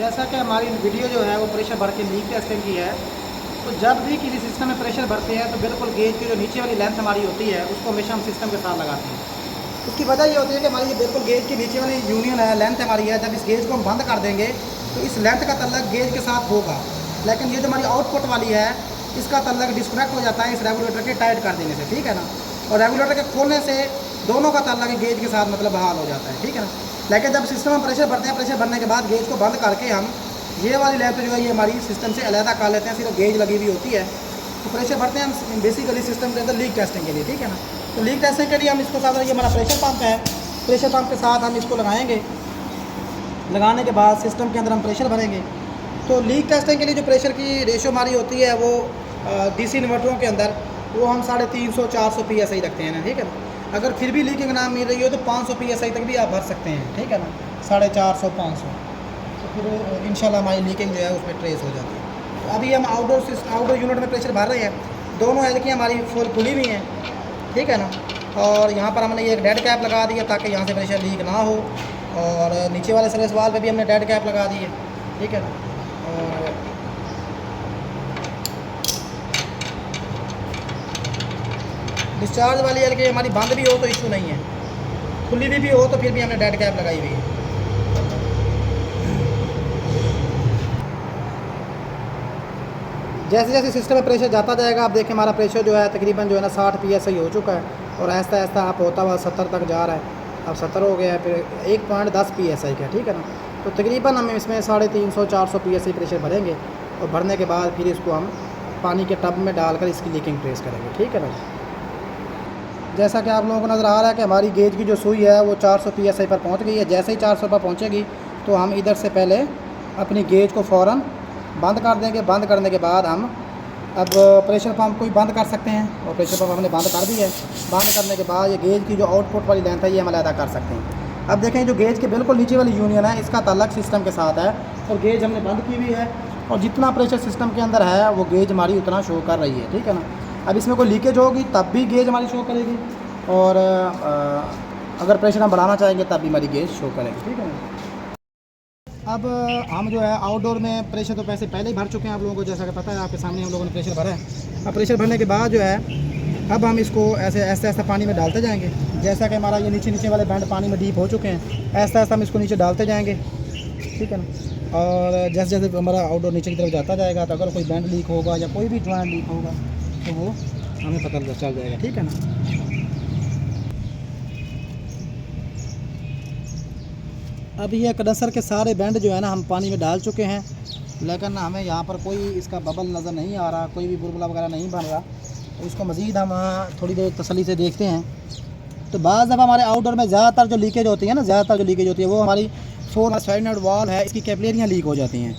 जैसा कि हमारी वीडियो जो है वो प्रेशर भर के लीक टेस्टिंग की है, तो जब भी किसी सिस्टम में प्रेशर भरते हैं तो बिल्कुल गेज की जो नीचे वाली लेंथ हमारी होती है उसको हमेशा हम सिस्टम के साथ लगाते हैं। उसकी वजह ये होती है कि हमारी ये बिल्कुल गेज के नीचे वाली यूनियन है, लेंथ हमारी है, जब इस गेज को हम बंद कर देंगे तो इस लेंथ का तल्लक गेज के साथ होगा, लेकिन ये जो हमारी आउटपुट वाली है इसका तल्लक डिस्कनेक्ट हो जाता है इस रेगुलेटर के टाइट कर देने से, ठीक है ना। और रेगुलेटर के खोलने से दोनों का तल्लक गेज के साथ मतलब बहाल हो जाता है, ठीक है ना। लेकिन जब सिस्टम में प्रेशर भरते हैं, प्रेशर भरने के बाद गेज को बंद करके हम ये वाली लेंथ जो है ये हमारी सिस्टम से अलहदा कर लेते हैं, सिर्फ गेज लगी हुई होती है। तो प्रेशर भरते हैं हम बेसिकली सिस्टम के अंदर लीक टेस्टिंग के लिए, ठीक है ना। तो लीक टेस्टिंग के लिए हम इसको साथ, ये हमारा प्रेशर पंप है, प्रेशर पंप के साथ हम इसको लगाएंगे। लगाने के बाद सिस्टम के अंदर हम प्रेशर भरेंगे। तो लीक टेस्टिंग के लिए जो प्रेशर की रेशो हमारी होती है वो डीसी इन्वर्टरों के अंदर वो हम 350-400 PSI रखते हैं ना, ठीक है ना। अगर फिर भी लीकिंग ना मिल रही हो तो 500 PSI तक भी आप भर सकते हैं, ठीक है ना, 450-500। तो फिर इंशाल्लाह हमारी लीकिंग जो है उसमें ट्रेस हो जाती है। तो अभी हम आउटडोर यूनिट में प्रेशर भर रहे हैं, दोनों एलकी हमारी फुल खुली हुई हैं, ठीक है ना। और यहाँ पर हमने ये एक डेड कैप लगा दी है ताकि यहाँ से प्रेशर लीक ना हो, और नीचे वाले सर्विस वाल पे भी हमने डेड कैप लगा दी है, ठीक है ना। और डिस्चार्ज वाली एलकी हमारी बंद भी हो तो इशू नहीं है, खुली भी हो तो फिर भी हमने डेड कैप लगाई हुई है। जैसे जैसे सिस्टम में प्रेशर जाता जाएगा, आप देखें हमारा प्रेशर जो है तकरीबन जो है ना 60 PSI हो चुका है, और ऐसा ऐसा आप होता हुआ 70 तक जा रहा है। अब 70 हो गया है, फिर 1.10 PSI का, ठीक है ना। तो तकरीबन हम इसमें 350-400 PSI प्रेशर भरेंगे, और भरने के बाद फिर इसको हम पानी के टब में डालकर इसकी लीकिंग ट्रेस करेंगे, ठीक है ना। जैसा कि आप लोगों को नज़र आ रहा है कि हमारी गेज की जो सुई है वो 400 PSI पर पहुंच गई है। जैसे ही 400 पर पहुंचेगी तो हम इधर से पहले अपनी गेज को फ़ौरन बंद कर देंगे। बंद करने के बाद हम अब प्रेशर पंप को भी बंद कर सकते हैं, और प्रेशर पंप हमने बंद कर दिया है। बंद करने के बाद ये गेज की जो आउटपुट वाली लेंथ है ये हम अलहदा कर सकते हैं। अब देखें जो गेज के बिल्कुल नीचे वाली यूनियन है इसका ताल्लुक सिस्टम के साथ है, और गेज हमने बंद की हुई है, और जितना प्रेशर सिस्टम के अंदर है वो गेज हमारी उतना शो कर रही है, ठीक है ना। अब इसमें कोई लीकेज होगी तब भी गेज हमारी शो करेगी, और अगर प्रेशर हम बढ़ाना चाहेंगे तब भी हमारी गेज शो करेगी, ठीक है ना। अब हम जो है आउटडोर में प्रेशर तो पैसे पहले ही भर चुके हैं, आप लोगों को जैसा कि पता है, आपके सामने हम लोगों ने प्रेशर भरा है। अब प्रेशर भरने के बाद जो है अब हम इसको ऐसे ऐसा ऐसा पानी में डालते जाएंगे। जैसा कि हमारा ये नीचे वाले बैंड पानी में डीप हो चुके हैं, ऐसा ऐसा हम इसको नीचे डालते जाएंगे, ठीक है ना। और जैसे जैसे हमारा आउटडोर नीचे की तरफ जाता जाएगा तो अगर कोई बैंड लीक होगा या कोई भी ज्वाइंट लीक होगा तो वो हमें पता चल जाएगा, ठीक है ना। अब ये कंडेंसर के सारे बैंड जो है ना हम पानी में डाल चुके हैं, लेकिन हमें यहाँ पर कोई इसका बबल नज़र नहीं आ रहा, कोई भी बुलबुला वगैरह नहीं बन रहा। तो इसको मज़ीद हम थोड़ी देर तसल्ली से देखते हैं। तो बाज़ दफ़ा हमारे आउटडोर में ज़्यादातर जो लीकेज होती है ना, वो हमारी 4 साइड वाल है, इसकी कैपिलरियाँ लीक हो जाती हैं।